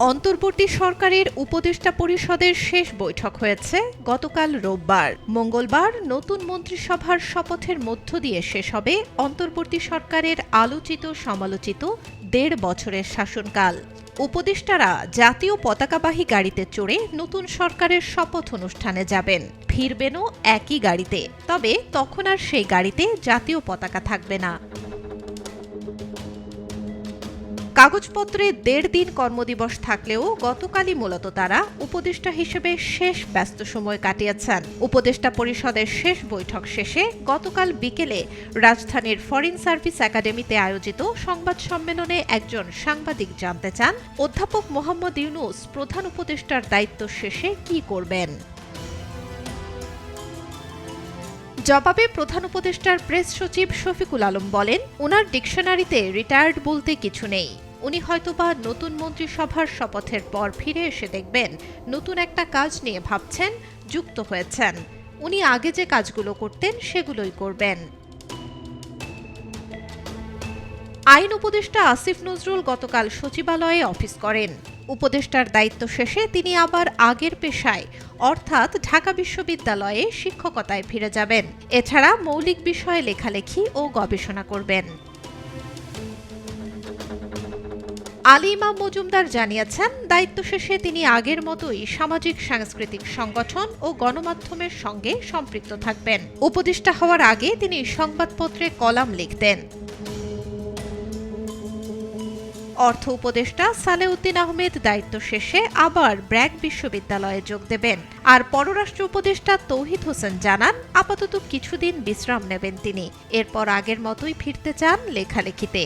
অন্তর্বর্তী সরকারের উপদেষ্টা পরিষদের শেষ বৈঠক হয়েছে গতকাল রোববার। মঙ্গলবার নতুন মন্ত্রিসভার শপথের মধ্য দিয়ে শেষ হবে অন্তর্বর্তী সরকারের আলোচিত সমালোচিত ১.৫ বছরের শাসনকাল। উপদেষ্টারা জাতীয় পতাকাবাহী গাড়িতে চড়ে নতুন সরকারের শপথ অনুষ্ঠানে যাবেন। ফিরবেনও একই গাড়িতে, তবে তখন আর সেই গাড়িতে জাতীয় পতাকা থাকবে না। কাগজপত্রে ১.৫ দিন কর্মদিবস থাকলেও গতকালই মূলত তারা উপদেষ্টা হিসেবে শেষ ব্যস্ত সময় কাটিয়েছেন। উপদেষ্টা পরিষদের শেষ বৈঠক শেষে গতকাল বিকেলে রাজধানীর ফরেন সার্ভিস একাডেমিতে আয়োজিত সংবাদ সম্মেলনে একজন সাংবাদিক জানতে চান, অধ্যাপক মোহাম্মদ ইউনূস প্রধান উপদেষ্টার দায়িত্ব শেষে কী করবেন। জবাবে প্রধান উপদেষ্টার প্রেস সচিব শফিকুল আলম বলেন, ওনার ডিকশনারিতে রিটায়ার্ড বলতে কিছু নেই। উনি হয়তোবা নতুন মন্ত্রিসভার শপথের পর ফিরে এসে দেখবেন নতুন একটা কাজ নিয়ে ভাবছেন, যুক্ত হয়েছেন। উনি আগে যে কাজগুলো করতেন সেগুলোই করবেন। আইন উপদেষ্টা আসিফ নজরুল গতকাল সচিবালয়ে অফিস করেন। উপদেষ্টার দায়িত্ব শেষে তিনি আবার আগের পেশায় অর্থাৎ ঢাকা বিশ্ববিদ্যালয়ে শিক্ষকতায় ফিরে যাবেন। এছাড়া মৌলিক বিষয়ে লেখালেখি ও গবেষণা করবেন। আলী ইমাম মজুমদার জানিয়েছেন, দায়িত্ব শেষে তিনি আগের মতোই সামাজিক সাংস্কৃতিক সংগঠন ও গণমাধ্যমের সঙ্গে সম্পৃক্ত থাকবেন। উপদেষ্টা হওয়ার আগে তিনি সংবাদপত্রে কলাম লিখতেন। অর্থ উপদেষ্টা সালেউদ্দিন আহমেদ দায়িত্ব শেষে আবার ব্র্যাক বিশ্ববিদ্যালয়ে যোগ দেবেন। আর পররাষ্ট্র উপদেষ্টা তৌহিদ হোসেন জানান, আপাতত কিছুদিন বিশ্রাম নেবেন তিনি। এরপর আগের মতোই ফিরতে চান লেখালেখিতে।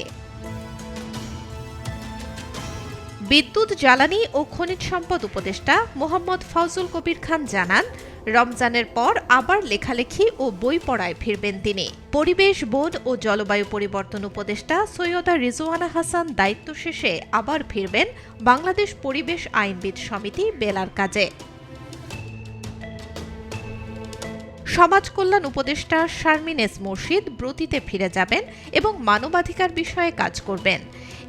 বিদ্যুৎ, জ্বালানি ও খনিজ সম্পদ উপদেষ্টা মোহাম্মদ ফজল কবির খান জানান, রমজানের পর আবার লেখালেখি ও বই পড়ায় ফিরবেন তিনি। পরিবেশ, বন ও জলবায়ু পরিবর্তন উপদেষ্টা সৈয়দা রিজওয়ানা হাসান দায়িত্ব শেষে আবার ফিরবেন বাংলাদেশ পরিবেশ আইনবিদ সমিতি বেলার কাজে। সমাজ কল্যাণ উপদেষ্টা শারমিন এস মুর্শিদ ব্রতিতে ফিরে যাবেন এবং মানবাধিকার বিষয়ে কাজ করবেন।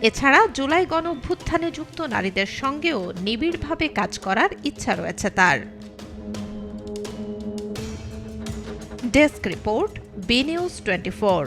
এছাড়া জুলাই গণঅভ্যুত্থানে যুক্ত নারীদের সঙ্গেও নিবিড়ভাবে কাজ করার ইচ্ছা রয়েছে তার। Desk report, B news 24।